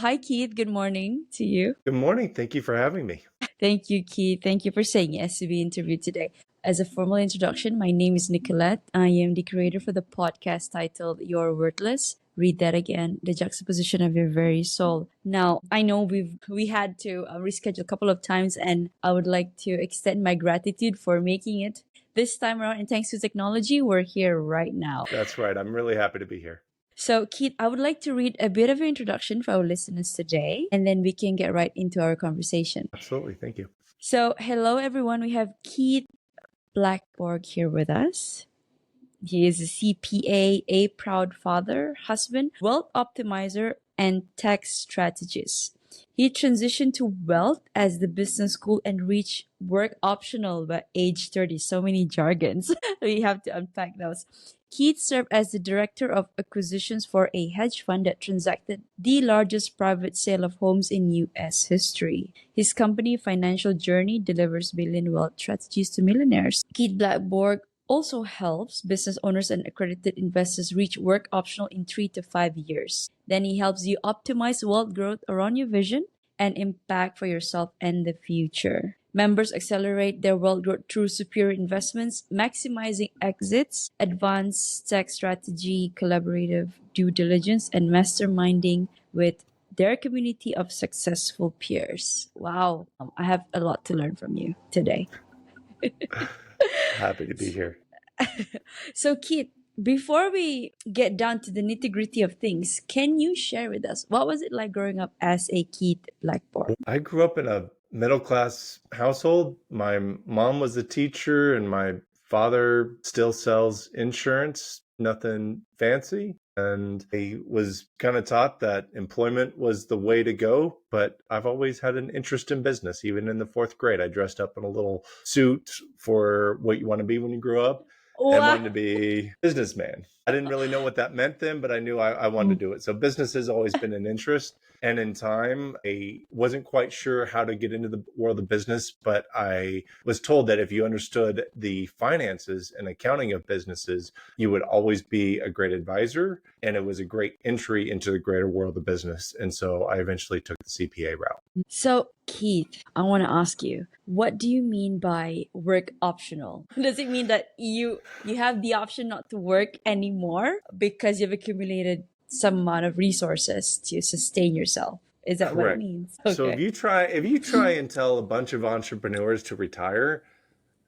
hi, Keith. Good morning to you. Good morning. Thank you for having me. Thank you, Keith. Thank you for saying yes to be interviewed today. As a formal introduction, my name is Nicolette. I am the creator for the podcast titled You're Worthless. Read that again, the juxtaposition of your very soul. Now, I know we had to reschedule a couple of times, and I would like to extend my gratitude for making it this time around. And thanks to technology, we're here right now. That's right. I'm really happy to be here. So, Keith, I would like to read a bit of an introduction for our listeners today, and then we can get right into our conversation. Absolutely. Thank you. So, hello, everyone. We have Keith Blackborg here with us. He is a CPA, a proud father, husband, wealth optimizer, and tax strategist. He transitioned to wealth as the business school and reached work optional by age 30. So many jargons. We have to unpack those. Keith served as the director of acquisitions for a hedge fund that transacted the largest private sale of homes in U.S. history. His company, Financial Journey, delivers billion wealth strategies to millionaires. Keith Blackborg also helps business owners and accredited investors reach work optional in 3 to 5 years. Then he helps you optimize wealth growth around your vision and impact for yourself and the future. Members accelerate their wealth growth through superior investments, maximizing exits, advanced tax strategy, collaborative due diligence, and masterminding with their community of successful peers. Wow, I have a lot to learn from you today. Happy to be here. So, Keith, before we get down to the nitty gritty of things, can you share with us what was it like growing up as a Keith Blackborg? I grew up in a middle class household. My mom was a teacher, and my father still sells insurance, nothing fancy. And I was kind of taught that employment was the way to go. But I've always had an interest in business. Even in the fourth grade, I dressed up in a little suit for what you want to be when you grow up. And wanted to be a businessman. I didn't really know what that meant then, but I knew I wanted to do it. So business has always been an interest. And in time, I wasn't quite sure how to get into the world of business, but I was told that if you understood the finances and accounting of businesses, you would always be a great advisor. And it was a great entry into the greater world of business. And so I eventually took the CPA route. So, Keith, I want to ask you, what do you mean by work optional? Does it mean that you have the option not to work anymore because you've accumulated some amount of resources to sustain yourself? Is that what it Correct. means? So if you try and tell a bunch of entrepreneurs to retire,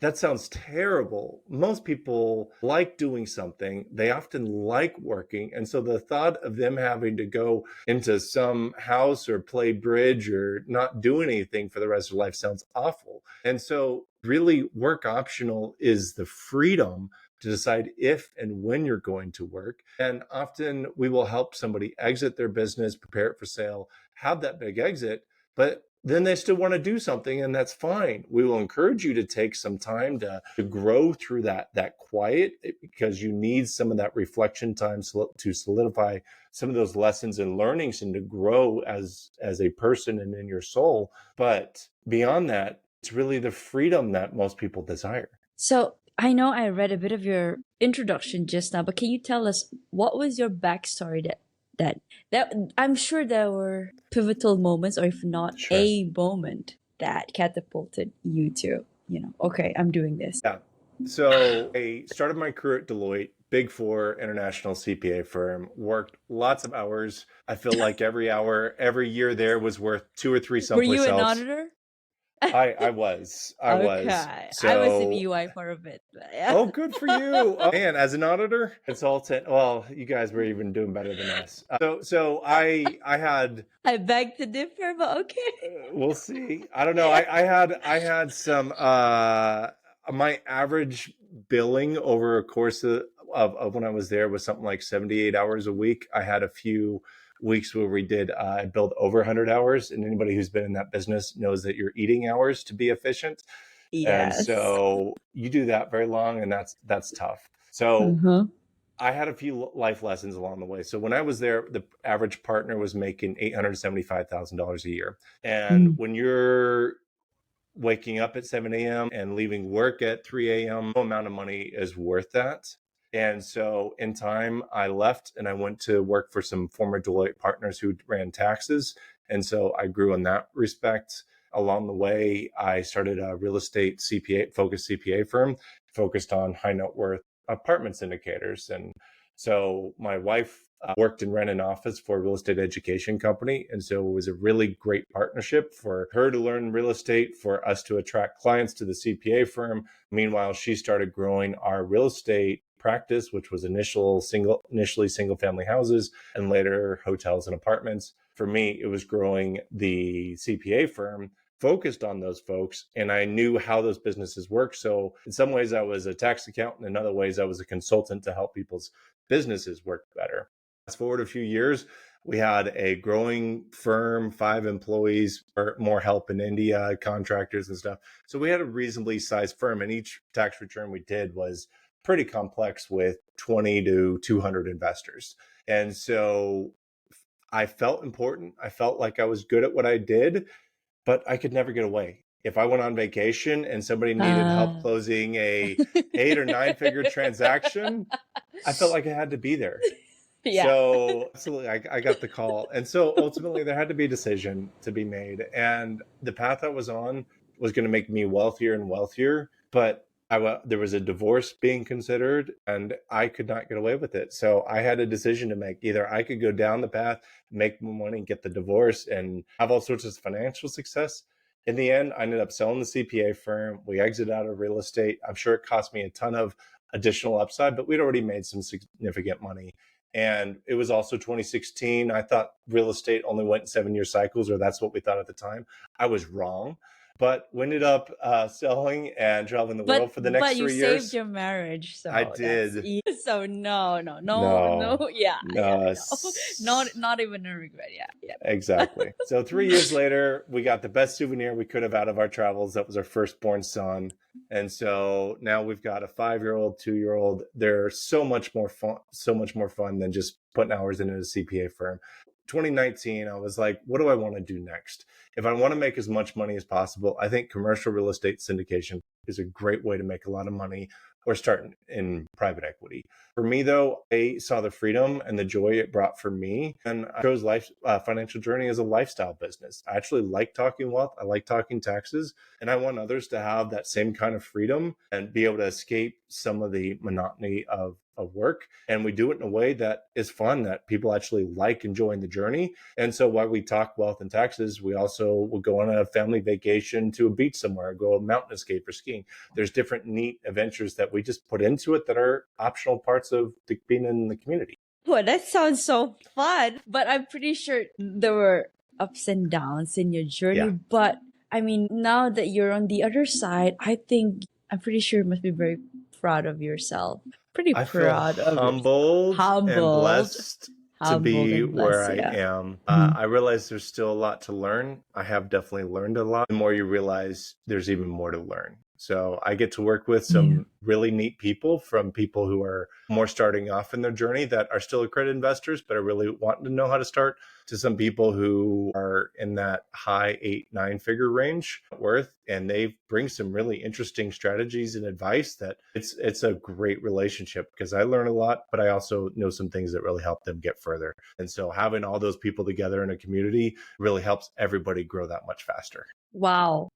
that sounds terrible. Most people like doing something. They often like working. And so the thought of them having to go into some house or play bridge or not do anything for the rest of their life sounds awful. And so really work optional is the freedom to decide if and when you're going to work. And often we will help somebody exit their business, prepare it for sale, have that big exit, but then they still want to do something, and that's fine. We will encourage you to take some time to grow through that quiet, because you need some of that reflection time to solidify some of those lessons and learnings and to grow as a person and in your soul. But beyond that, it's really the freedom that most people desire. So I know I read a bit of your introduction just now, but can you tell us what was your backstory that I'm sure there were pivotal moments, or if not Sure. a moment that catapulted you to, okay, I'm doing this. Yeah. So I started my career at Deloitte, Big Four international CPA firm, worked lots of hours. I feel like every hour, every year there was worth 2 or 3 someplace Were you an else. auditor? I was. Okay. So, I was in EY for a bit. oh, good for you. Oh, man, as an auditor, consultant, well, you guys were even doing better than us. So I had, I beg to differ, but okay. we'll see. I don't know. I had some, my average billing over a course of when I was there was something like 78 hours a week. I had a few weeks where we did build over 100 hours, and anybody who's been in that business knows that you're eating hours to be efficient. Yes. And so you do that very long, and that's tough. So I had a few life lessons along the way. So when I was there, the average partner was making $875,000 a year. And when you're waking up at 7 a.m. and leaving work at 3 a.m., no amount of money is worth that. And so in time, I left and I went to work for some former Deloitte partners who ran taxes. And so I grew in that respect. Along the way, I started a real estate focused CPA firm focused on high net worth apartment syndicators. And so my wife worked and ran an office for a real estate education company. And so it was a really great partnership for her to learn real estate, for us to attract clients to the CPA firm. Meanwhile, she started growing our real estate practice, which was initially single family houses and later hotels and apartments. For me, it was growing the CPA firm focused on those folks, and I knew how those businesses work. So in some ways I was a tax accountant, in other ways I was a consultant to help people's businesses work better. Fast forward a few years, we had a growing firm, 5 employees, or more help in India, contractors and stuff. So we had a reasonably sized firm, and each tax return we did was pretty complex with 20 to 200 investors. And so I felt important. I felt like I was good at what I did, but I could never get away. If I went on vacation and somebody needed help closing a 8 or 9 figure transaction, I felt like I had to be there. Yeah. So absolutely, I got the call. And so ultimately there had to be a decision to be made. And the path I was on was going to make me wealthier and wealthier. But there was a divorce being considered and I could not get away with it. So I had a decision to make. Either I could go down the path, make more money, get the divorce and have all sorts of financial success. In the end, I ended up selling the CPA firm. We exited out of real estate. I'm sure it cost me a ton of additional upside, but we'd already made some significant money. And it was also 2016. I thought real estate only went in 7-year cycles, or that's what we thought at the time. I was wrong. But we ended up selling and traveling the world for the next 3 years. But you saved your marriage, so I did. So no, yeah, not even a regret. Yeah. Exactly. So 3 years later, we got the best souvenir we could have out of our travels. That was our firstborn son. And so now we've got a 5-year-old, 2-year-old. They're so much more fun than just putting hours into a CPA firm. 2019, I was like, what do I want to do next? If I want to make as much money as possible, I think commercial real estate syndication is a great way to make a lot of money, or start in private equity. For me, though, I saw the freedom and the joy it brought for me. And I chose financial journey as a lifestyle business. I actually like talking wealth. I like talking taxes. And I want others to have that same kind of freedom and be able to escape some of the monotony of work. And we do it in a way that is fun, that people actually like enjoying the journey. And so while we talk wealth and taxes, we also will go on a family vacation to a beach somewhere, go mountain escape or skiing. There's different neat adventures that we just put into it that are optional parts of being in the community. Well, that sounds so fun. But I'm pretty sure there were ups and downs in your journey. Yeah. But I mean, now that you're on the other side, I'm pretty sure you must be very proud of yourself. I feel humbled and blessed to be where I am. I realize there's still a lot to learn. I have definitely learned a lot. The more you realize there's even more to learn. So I get to work with some really neat people, from people who are more starting off in their journey that are still accredited investors, but are really wanting to know how to start, to some people who are in that high 8-9 figure range worth. And they bring some really interesting strategies and advice that it's a great relationship, because I learn a lot, but I also know some things that really help them get further. And so having all those people together in a community really helps everybody grow that much faster. Wow.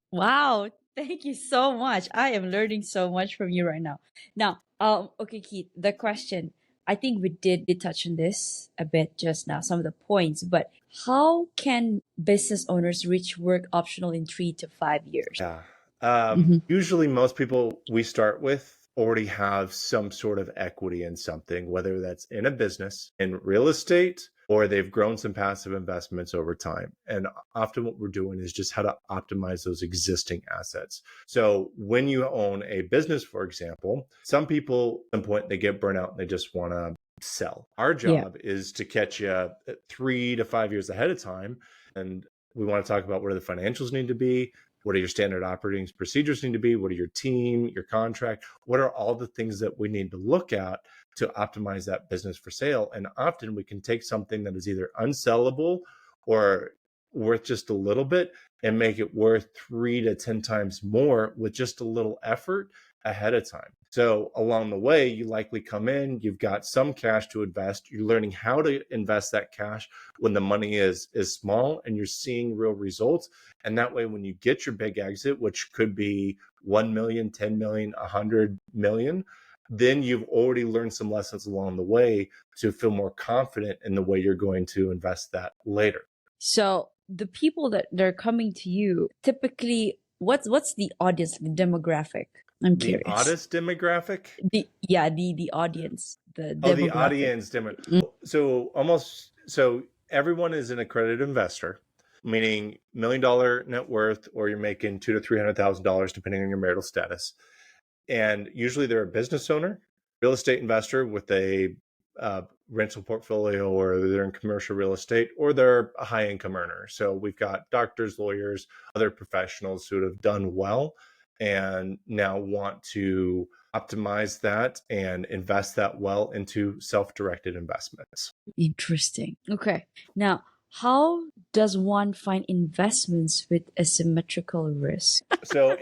Thank you so much. I am learning so much from you right now. Now, okay, Keith, the question, I think we did touch on this a bit just now, some of the points, but how can business owners reach work optional in 3 to 5 years? Yeah. Usually most people we start with already have some sort of equity in something, whether that's in a business, in real estate, or they've grown some passive investments over time. And often what we're doing is just how to optimize those existing assets. So when you own a business, for example, some people at some point they get burnt out and they just want to sell. Our job is to catch you 3 to 5 years ahead of time. And we want to talk about what do the financials need to be, what are your standard operating procedures need to be, what are your team, your contract, what are all the things that we need to look at to optimize that business for sale. And often we can take something that is either unsellable or worth just a little bit and make it worth 3 to 10 times more with just a little effort ahead of time. So along the way, you likely come in, you've got some cash to invest. You're learning how to invest that cash when the money is small, and you're seeing real results. And that way, when you get your big exit, which could be 1 million, 10 million, 100 million, then you've already learned some lessons along the way to feel more confident in the way you're going to invest that later. So the people that they're coming to you, typically, what's the audience, the demographic? I'm The curious. oddest demographic? The audience, the Oh, the demographic. audience demo. So everyone is an accredited investor, meaning $1 million net worth, or you're making $200,000 to $300,000 depending on your marital status. And usually they're a business owner, real estate investor with a rental portfolio, or they're in commercial real estate, or they're a high income earner. So we've got doctors, lawyers, other professionals who have done well and now want to optimize that and invest that well into self-directed investments. Interesting. Okay. Now, how does one find investments with asymmetrical risk? So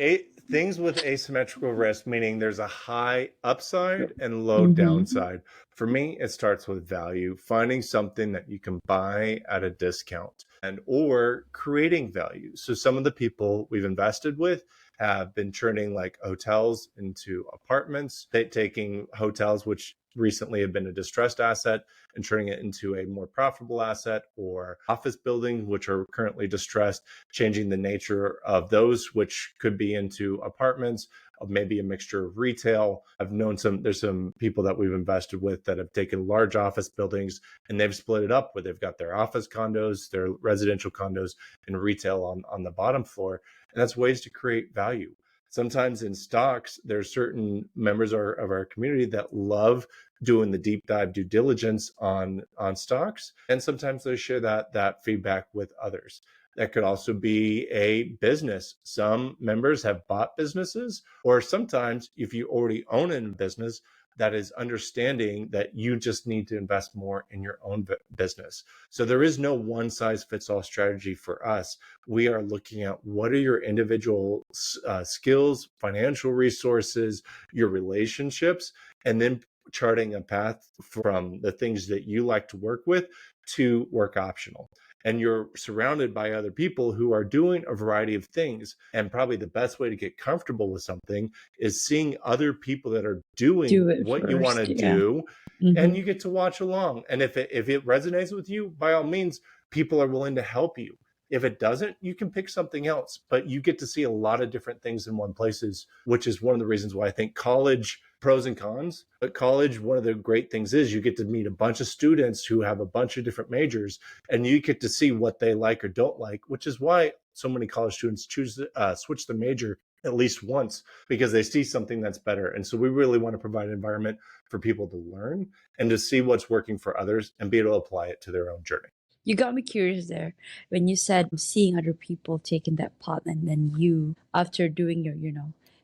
things with asymmetrical risk, meaning there's a high upside and low Mhm. downside. For me, it starts with value, finding something that you can buy at a discount, and or creating value. So some of the people we've invested with have been turning like hotels into apartments, taking hotels, which recently have been a distressed asset, and turning it into a more profitable asset, or office buildings, which are currently distressed, changing the nature of those, which could be into apartments, of maybe a mixture of retail. I've known there's some people that we've invested with that have taken large office buildings and they've split it up, where they've got their office condos, their residential condos, and retail on the bottom floor. And that's ways to create value. Sometimes in stocks, there's certain members of our community that love doing the deep dive due diligence on stocks. And sometimes they share that feedback with others. That could also be a business. Some members have bought businesses, or sometimes if you already own a business, that is understanding that you just need to invest more in your own business. So there is no one size fits all strategy for us. We are looking at what are your individual skills, financial resources, your relationships, and then charting a path from the things that you like to work with to work optional. And you're surrounded by other people who are doing a variety of things. And probably the best way to get comfortable with something is seeing other people that are doing Do it what you want to first, yeah. do, Mhm. and you get to watch along. And if it resonates with you, by all means, people are willing to help you. If it doesn't, you can pick something else, but you get to see a lot of different things in one places, which is one of the reasons why I think college, pros and cons, but college, one of the great things is you get to meet a bunch of students who have a bunch of different majors, and you get to see what they like or don't like, which is why so many college students choose to switch the major at least once, because they see something that's better. And so we really want to provide an environment for people to learn and to see what's working for others and be able to apply it to their own journey. You got me curious there when you said seeing other people taking that pot, and then you, after doing your,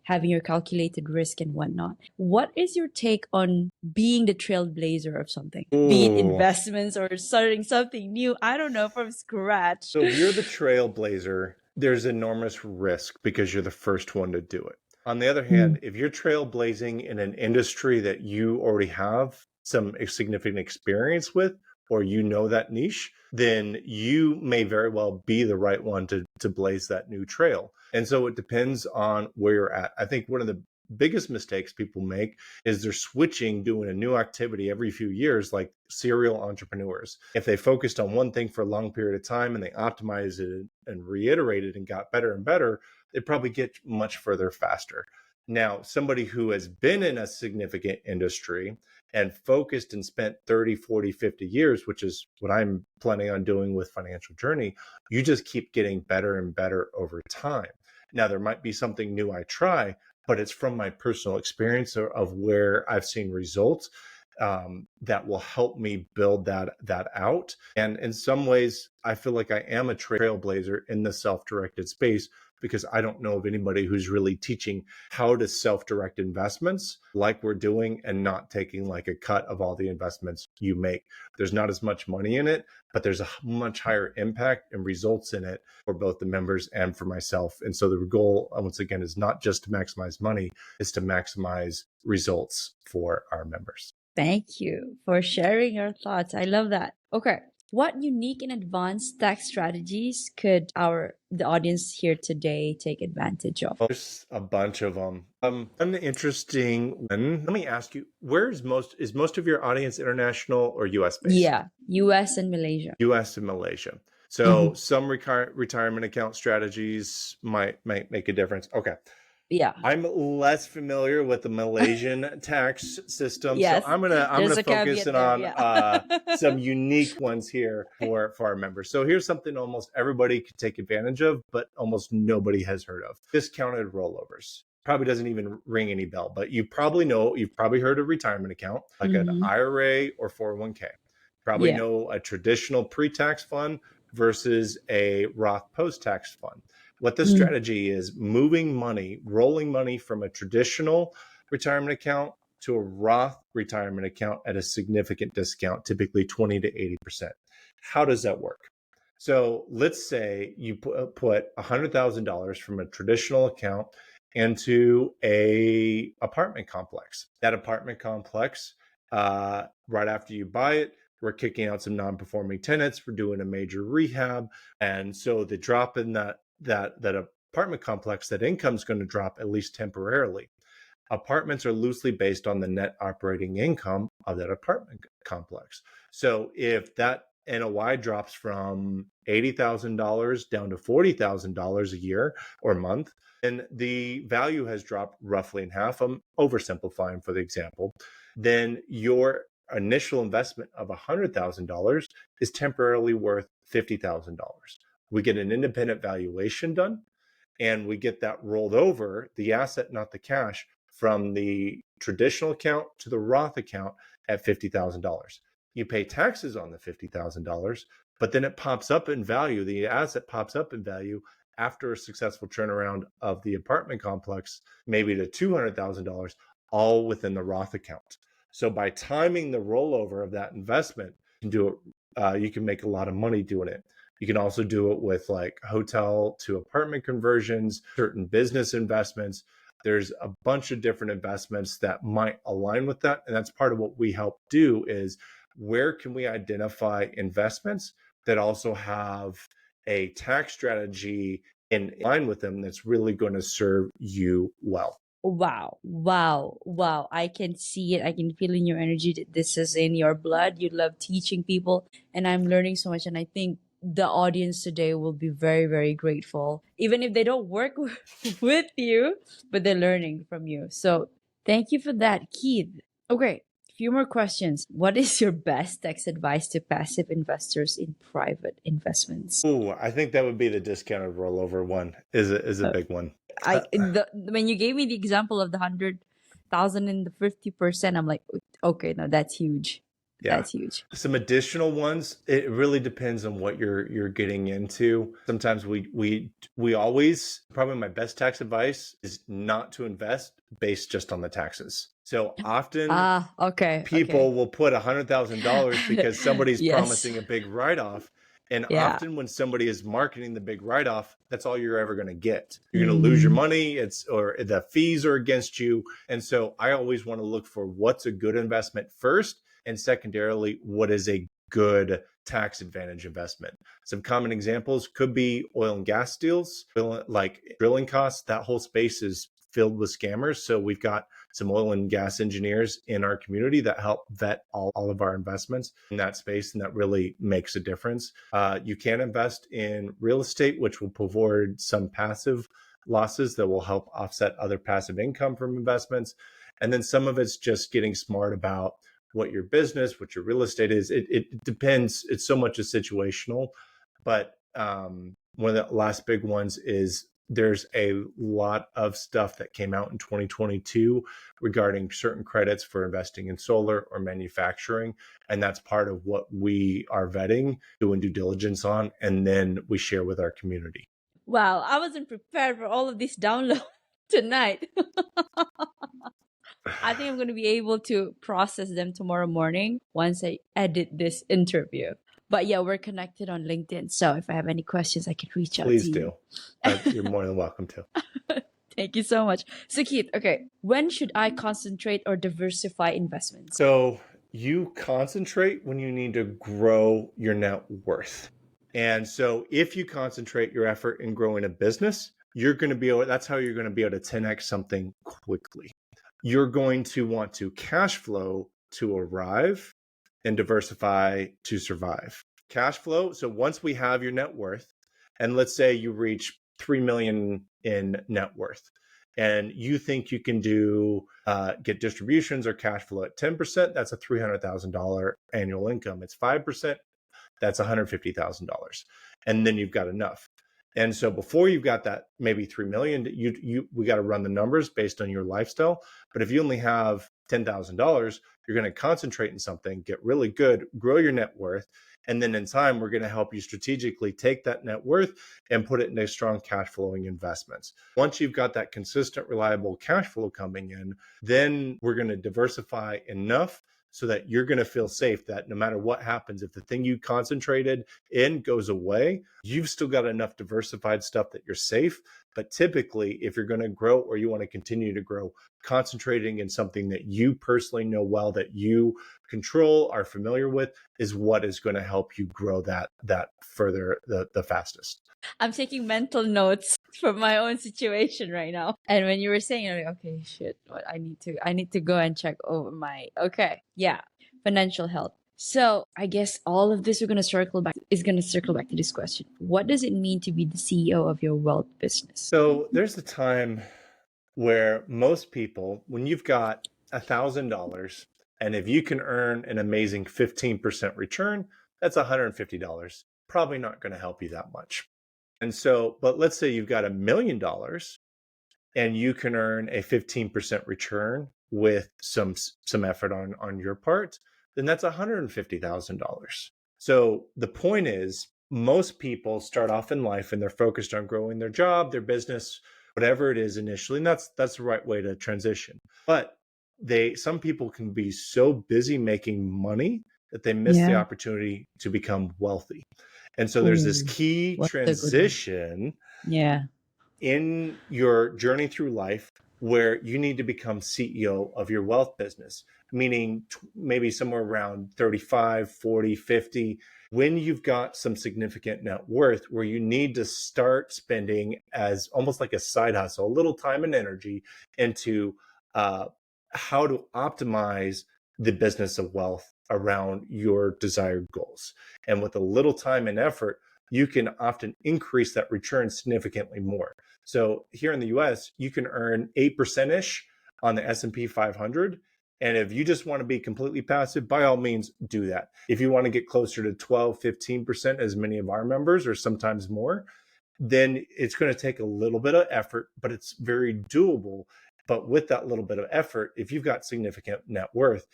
having your calculated risk and whatnot. What is your take on being the trailblazer of something? Be it Ooh. investments or starting something new, I don't know, from scratch. So if you're the trailblazer, there's enormous risk because you're the first one to do it. On the other hand, if you're trailblazing in an industry that you already have some significant experience with, or you know that niche, then you may very well be the right one to blaze that new trail. And so it depends on where you're at. I think one of the biggest mistakes people make is they're switching, doing a new activity every few years, like serial entrepreneurs. If they focused on one thing for a long period of time and they optimized it and reiterated and got better and better, they'd probably get much further faster. Now, somebody who has been in a significant industry and focused and spent 30, 40, 50 years, which is what I'm planning on doing with Financial Journey, you just keep getting better and better over time. Now, there might be something new I try, but it's from my personal experience of where I've seen results. that will help me build that out. And in some ways, I feel like I am a trailblazer in the self-directed space, because I don't know of anybody who's really teaching how to self-direct investments like we're doing, and not taking like a cut of all the investments you make. There's not as much money in it, but there's a much higher impact and results in it for both the members and for myself. And so the goal, once again, is not just to maximize money, it's to maximize results for our members. Thank you for sharing your thoughts. I love that. Okay. What unique and advanced tax strategies could the audience here today take advantage of? There's a bunch of them. An interesting one. Let me ask you, is most of your audience international or US based? Yeah, US and Malaysia. US and Malaysia. So some retirement account strategies might make a difference. Okay. Yeah. I'm less familiar with the Malaysian tax system, Yes, so I'm gonna focus in on yeah. some unique ones here for our members. So here's something almost everybody could take advantage of, but almost nobody has heard of: discounted rollovers. Probably doesn't even ring any bell, but you've probably heard of retirement account, like an IRA or 401k. Probably know a traditional pre-tax fund versus a Roth post-tax fund. What the strategy is: moving money, rolling money from a traditional retirement account to a Roth retirement account at a significant discount, typically 20 to 80%. How does that work? So let's say you put $100,000 from a traditional account into a apartment complex. That apartment complex, right after you buy it, we're kicking out some non-performing tenants. We're doing a major rehab. And so the drop in that apartment complex, that income is going to drop, at least temporarily. Apartments are loosely based on the net operating income of that apartment complex. So if that NOI drops from $80,000 down to $40,000 a year or month, and the value has dropped roughly in half, I'm oversimplifying for the example, then your initial investment of $100,000 is temporarily worth $50,000. We get an independent valuation done, and we get that rolled over, the asset, not the cash, from the traditional account to the Roth account at $50,000. You pay taxes on the $50,000, but then it pops up in value. The asset pops up in value after a successful turnaround of the apartment complex, maybe to $200,000, all within the Roth account. So by timing the rollover of that investment, you can make a lot of money doing it. You can also do it with like hotel to apartment conversions, certain business investments. There's a bunch of different investments that might align with that. And that's part of what we help do, is where can we identify investments that also have a tax strategy in line with them that's really going to serve you well. Wow. I can see it. I can feel in your energy that this is in your blood. You love teaching people, and I'm learning so much. And I think the audience today will be very, very grateful, even if they don't work with you, but they're learning from you. So thank you for that, Keith. Okay, few more questions. What is your best tax advice to passive investors in private investments? I think that would be the discounted rollover one. Is a big one. When you gave me the example of the 100,000 and the 50%, I'm like, okay, no, that's huge. Yeah. That's huge. Some additional ones, it really depends on what you're getting into. Sometimes we always, probably my best tax advice is not to invest based just on the taxes. So often people will put $100,000 because somebody's promising a big write-off. And often when somebody is marketing the big write-off, that's all you're ever going to get. You're going to lose your money, or the fees are against you. And so I always want to look for what's a good investment first, and secondarily, what is a good tax advantage investment. Some common examples could be oil and gas deals, like drilling costs. That whole space is filled with scammers. So we've got some oil and gas engineers in our community that help vet all of our investments in that space, and that really makes a difference. You can invest in real estate, which will provide some passive losses that will help offset other passive income from investments. And then some of it's just getting smart about what your business, what your real estate is. It depends. It's so much a situational, but one of the last big ones is there's a lot of stuff that came out in 2022 regarding certain credits for investing in solar or manufacturing. And that's part of what we are vetting, doing due diligence on, and then we share with our community. Wow, I wasn't prepared for all of this download tonight. I think I'm going to be able to process them tomorrow morning once I edit this interview. But yeah, we're connected on LinkedIn. So if I have any questions, I can reach out Please to do. You're more than welcome to. Thank you so much. So Keith, okay, when should I concentrate or diversify investments? So you concentrate when you need to grow your net worth. And so if you concentrate your effort in growing a business, you're going to be able, that's how you're going to be able to 10x something quickly. You're going to want to cash flow to arrive and diversify to survive. Cash flow. So once we have your net worth, and let's say you reach 3 million in net worth, and you think you can do get distributions or cash flow at 10%, that's a $300,000 annual income. It's 5%, that's $150,000, and then you've got enough. And so before you've got that maybe 3 million, we got to run the numbers based on your lifestyle. But if you only have $10,000, you're going to concentrate in something, get really good, grow your net worth. And then in time, we're going to help you strategically take that net worth and put it into strong cash flowing investments. Once you've got that consistent, reliable cash flow coming in, then we're going to diversify enough so that you're going to feel safe that no matter what happens, if the thing you concentrated in goes away, you've still got enough diversified stuff that you're safe. But typically, if you're going to grow or you want to continue to grow, concentrating in something that you personally know well, that you control, are familiar with, is what is going to help you grow that further the fastest. I'm taking mental notes from my own situation right now. And when you were saying, I'm like, okay, shit, what I need to go and check over my financial health. So I guess all of this is going to circle back to this question. What does it mean to be the CEO of your wealth business? So there's a time where most people, when you've got $1,000, and if you can earn an amazing 15% return, that's $150. Probably not going to help you that much. And so, but let's say you've got $1 million and you can earn a 15% return with some effort on your part, then that's $150,000. So the point is, most people start off in life and they're focused on growing their job, their business, whatever it is initially, and that's the right way to transition. But some people can be so busy making money that they miss the opportunity to become wealthy. And so there's this key transition in your journey through life where you need to become CEO of your wealth business, meaning maybe somewhere around 35, 40, 50, when you've got some significant net worth, where you need to start spending as almost like a side hustle, a little time and energy into how to optimize the business of wealth around your desired goals. And with a little time and effort, you can often increase that return significantly more. So here in the US, you can earn 8%-ish on the S&P 500. And if you just want to be completely passive, by all means, do that. If you want to get closer to 12, 15%, as many of our members, or sometimes more, then it's going to take a little bit of effort, but it's very doable. But with that little bit of effort, if you've got significant net worth,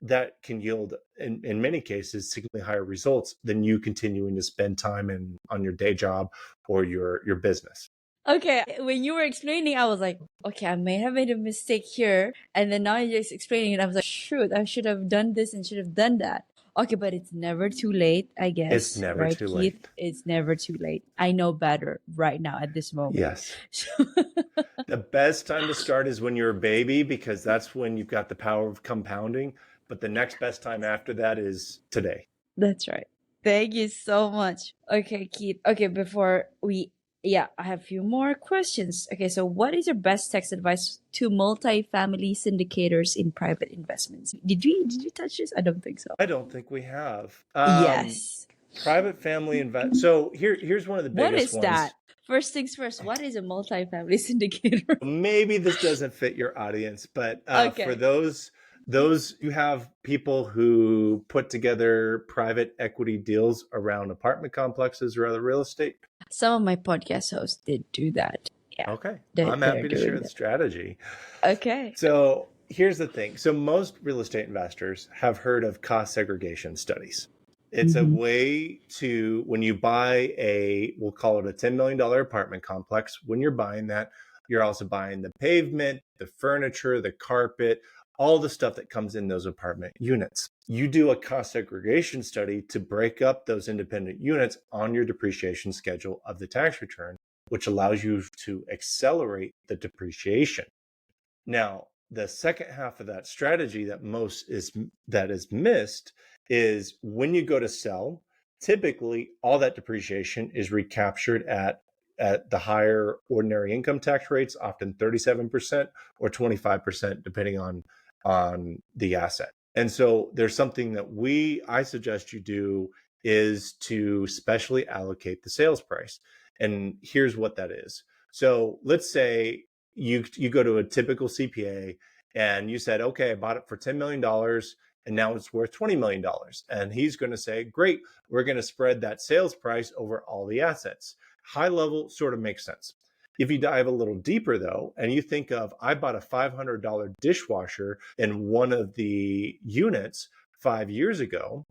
that can yield, in many cases, significantly higher results than you continuing to spend time on your day job or your business. Okay, when you were explaining, I was like, okay, I may have made a mistake here. And then now you're just explaining it, I was like, shoot, I should have done this and should have done that. Okay, but it's never too late, I guess. It's never too late. It's never too late. I know better right now at this moment. Yes. The best time to start is when you're a baby, because that's when you've got the power of compounding. But the next best time after that is today. That's right. Thank you so much. Okay, Keith. Okay, before I have a few more questions. Okay, so what is your best tax advice to multi-family syndicators in private investments? Did you touch this? I don't think so. I don't think we have. Yes. Private family invest. So here's one of the biggest ones. What is that? First things first, what is a multi-family syndicator? Maybe this doesn't fit your audience, but Okay. For those Those, you have people who put together private equity deals around apartment complexes or other real estate. Some of my podcast hosts did do that. Yeah, Okay. they're I'm happy to share doing the that. strategy. Okay. So here's the thing. So most real estate investors have heard of cost segregation studies. It's a Mhm. way to, when you buy we'll call it a $10 million apartment complex, when you're buying that, you're also buying the pavement, the furniture, the carpet, all the stuff that comes in those apartment units. You do a cost segregation study to break up those independent units on your depreciation schedule of the tax return, which allows you to accelerate the depreciation. Now, the second half of that strategy that is missed is when you go to sell, typically all that depreciation is recaptured at the higher ordinary income tax rates, often 37% or 25%, depending on the asset. And so there's something that I suggest you do is to specially allocate the sales price. And here's what that is. So let's say you go to a typical CPA and you said, okay, I bought it for $10 million and now it's worth $20 million. And he's going to say, great, we're going to spread that sales price over all the assets. High level sort of makes sense. If you dive a little deeper though, and you think of, I bought a $500 dishwasher in one of the units 5 years ago,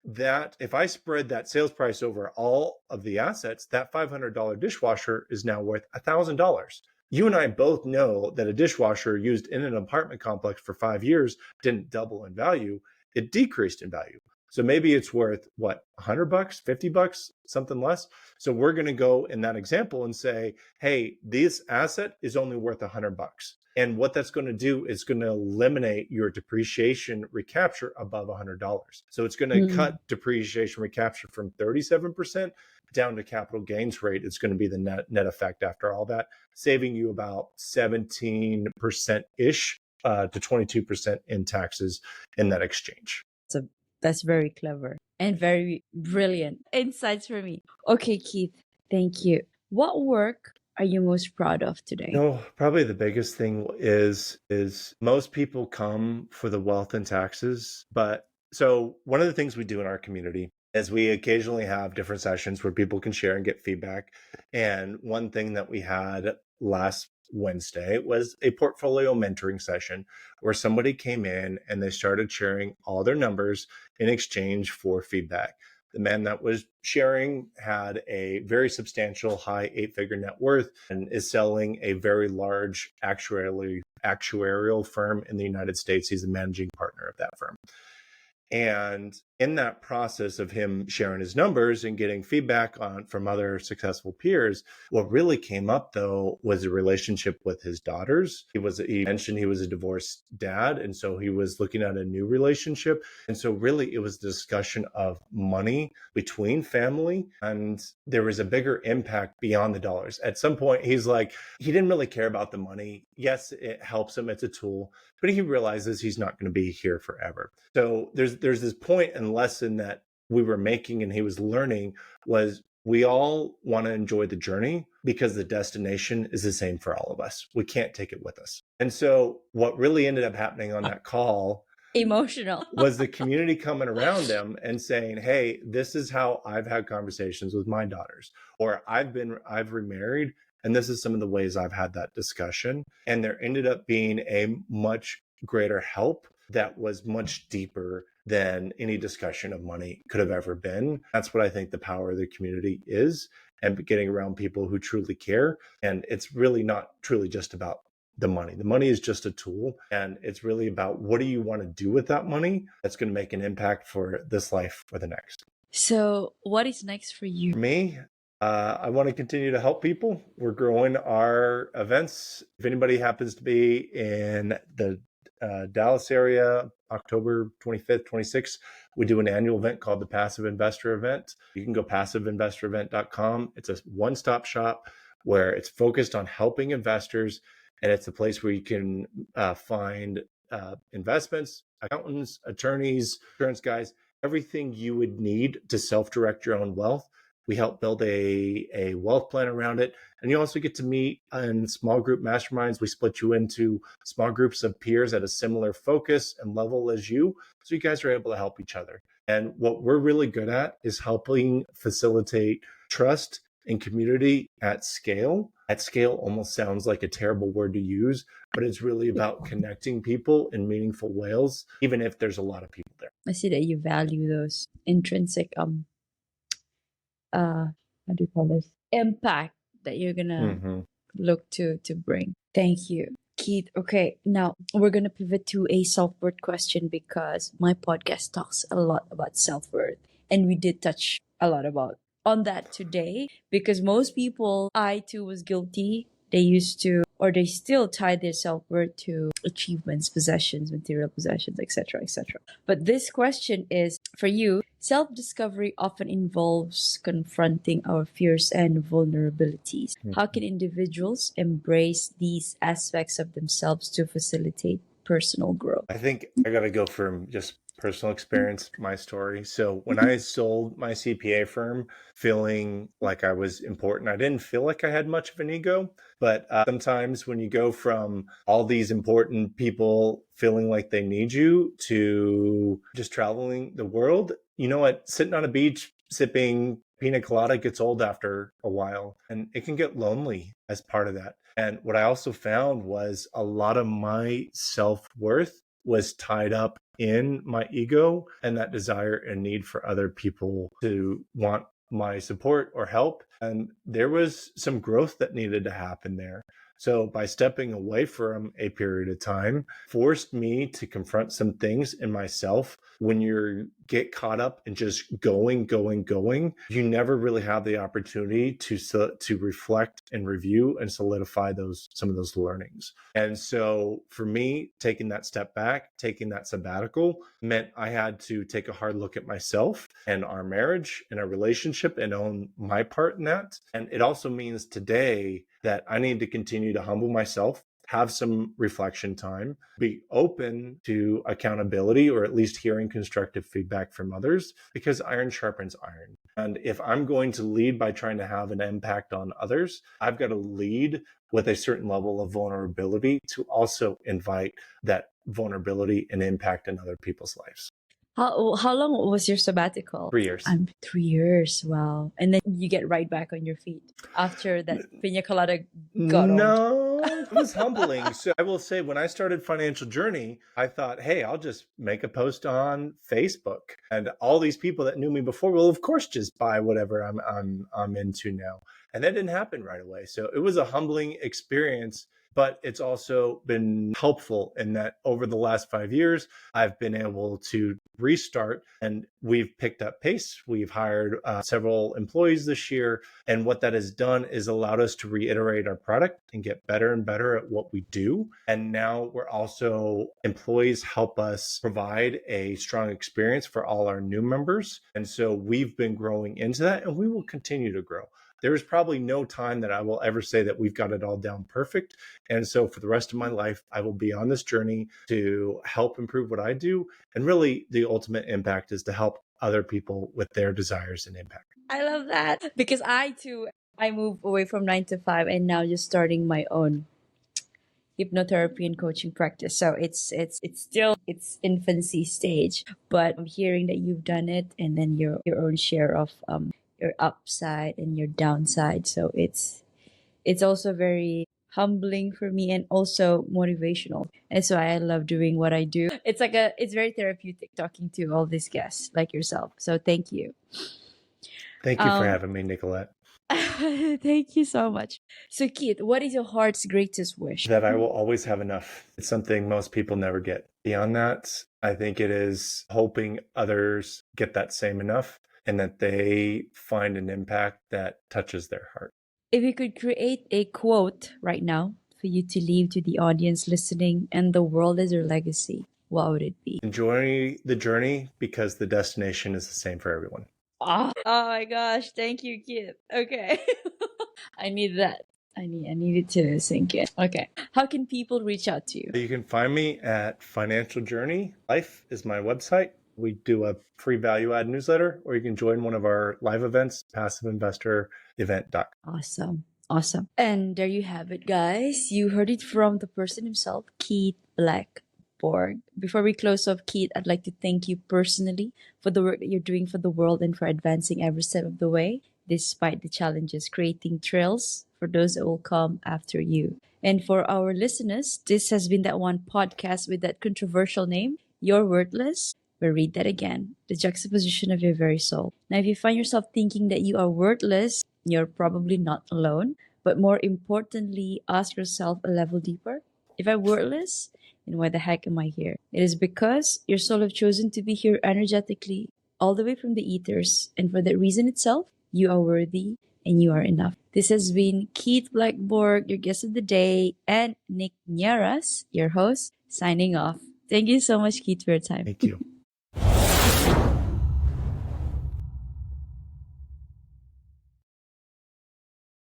that if I spread that sales price over all of the assets, that $500 dishwasher is now worth $1,000. You and I both know that a dishwasher used in an apartment complex for 5 years didn't double in value, it decreased in value. So maybe it's worth what, $100, $50, something less. So we're going to go in that example and say, hey, this asset is only worth $100. And what that's going to do is going to eliminate your depreciation recapture above $100. So it's going to cut depreciation recapture from 37% down to capital gains rate. It's going to be the net effect after all that, saving you about 17%-ish to 22% in taxes in that exchange. So that's very clever and very brilliant insights for me. Okay, Keith, thank you. What work are you most proud of today? No, probably the biggest thing is most people come for the wealth and taxes. But so one of the things we do in our community is we occasionally have different sessions where people can share and get feedback. And one thing that we had last Wednesday was a portfolio mentoring session where somebody came in and they started sharing all their numbers in exchange for feedback. The man that was sharing had a very substantial high 8-figure net worth and is selling a very large actuarial firm in the United States. He's the managing partner of that firm. And in that process of him sharing his numbers and getting feedback from other successful peers, what really came up though was a relationship with his daughters. He mentioned he was a divorced dad, and so he was looking at a new relationship. And so really it was the discussion of money between family, and there was a bigger impact beyond the dollars. At some point, he's like, he didn't really care about the money. Yes, it helps him, it's a tool, but he realizes he's not going to be here forever. So there's this point and lesson that we were making and he was learning was we all want to enjoy the journey because the destination is the same for all of us. We can't take it with us. And so what really ended up happening on that call Emotional. was the community coming around him and saying, hey, this is how I've had conversations with my daughters, or I've remarried, and this is some of the ways I've had that discussion. And there ended up being a much greater help that was much deeper than any discussion of money could have ever been. That's what I think the power of the community is, and getting around people who truly care. And it's really not truly just about the money. The money is just a tool, and it's really about what do you want to do with that money that's going to make an impact for this life or the next. So what is next for you? For me, I want to continue to help people. We're growing our events. If anybody happens to be in the Dallas area, October 25th, 26th, we do an annual event called the Passive Investor Event. You can go passiveinvestorevent.com. It's a one-stop shop where it's focused on helping investors, and it's a place where you can find investments, accountants, attorneys, insurance guys, everything you would need to self-direct your own wealth. We help build a wealth plan around it. And you also get to meet in small group masterminds. We split you into small groups of peers at a similar focus and level as you. So you guys are able to help each other. And what we're really good at is helping facilitate trust and community at scale. At scale almost sounds like a terrible word to use, but it's really about connecting people in meaningful ways, even if there's a lot of people there. I see that you value those intrinsic how do you call this, impact that you're gonna look to bring. Thank you, Keith. Okay, now we're gonna pivot to a self-worth question because my podcast talks a lot about self-worth, and we did touch a lot about on that today because most people, I too was guilty. They used to, or they still tie their self-worth to achievements, possessions, material possessions, etc., etc. But this question is for you. Self-discovery often involves confronting our fears and vulnerabilities. How can individuals embrace these aspects of themselves to facilitate personal growth? I think I got to go from just personal experience, my story. So when I sold my CPA firm, feeling like I was important, I didn't feel like I had much of an ego. But sometimes when you go from all these important people feeling like they need you to just traveling the world, you know what? Sitting on a beach, sipping pina colada gets old after a while, and it can get lonely as part of that. And what I also found was a lot of my self-worth was tied up in my ego and that desire and need for other people to want my support or help. And there was some growth that needed to happen there. So by stepping away from a period of time forced me to confront some things in myself. When you get caught up in just going, you never really have the opportunity to reflect and review and solidify some of those learnings. And so for me, taking that step back, taking that sabbatical meant I had to take a hard look at myself and our marriage and our relationship and own my part in that. And it also means today that I need to continue to humble myself, have some reflection time, be open to accountability or at least hearing constructive feedback from others, because iron sharpens iron. And if I'm going to lead by trying to have an impact on others, I've got to lead with a certain level of vulnerability to also invite that vulnerability and impact in other people's lives. How long was your sabbatical? 3 years. 3 years. Wow. And then you get right back on your feet after that pina colada got old. No, it was humbling. So I will say, when I started Financial Journey, I thought, hey, I'll just make a post on Facebook, and all these people that knew me before will, of course, just buy whatever I'm into now. And that didn't happen right away. So it was a humbling experience. But it's also been helpful in that over the last 5 years, I've been able to restart, and we've picked up pace. We've hired several employees this year. And what that has done is allowed us to reiterate our product and get better and better at what we do. And now employees help us provide a strong experience for all our new members. And so we've been growing into that, and we will continue to grow. There is probably no time that I will ever say that we've got it all down perfect. And so for the rest of my life, I will be on this journey to help improve what I do. And really, the ultimate impact is to help other people with their desires and impact. I love that because I moved away from 9 to 5 and now just starting my own hypnotherapy and coaching practice. So it's still its infancy stage, but I'm hearing that you've done it and then your own share of your upside and your downside. So it's also very humbling for me and also motivational. And so I love doing what I do. It's very therapeutic talking to all these guests like yourself. So thank you. Thank you for having me, Nicolette. Thank you so much. So Keith, what is your heart's greatest wish? That I will always have enough. It's something most people never get. Beyond that, I think it is hoping others get that same enough and that they find an impact that touches their heart. If you could create a quote right now for you to leave to the audience listening and the world as your legacy, what would it be? Enjoy the journey because the destination is the same for everyone. Oh my gosh, thank you, Keith. Okay. I need that. I need it to sink in. Okay. How can people reach out to you? You can find me at Financial Journey. Life is my website. We do a free value add newsletter, or you can join one of our live events, passiveinvestorevent.com. Awesome. Awesome. And there you have it, guys. You heard it from the person himself, Keith Blackborg. Before we close off, Keith, I'd like to thank you personally for the work that you're doing for the world and for advancing every step of the way, despite the challenges, creating trails for those that will come after you. And for our listeners, this has been that one podcast with that controversial name, You're Worthless. But read that again, the juxtaposition of your very soul. Now, if you find yourself thinking that you are worthless, you're probably not alone. But more importantly, ask yourself a level deeper. If I'm worthless, then why the heck am I here? It is because your soul have chosen to be here energetically, all the way from the ethers. And for that reason itself, you are worthy and you are enough. This has been Keith Blackborg, your guest of the day, and Nick Nierras, your host, signing off. Thank you so much, Keith, for your time. Thank you.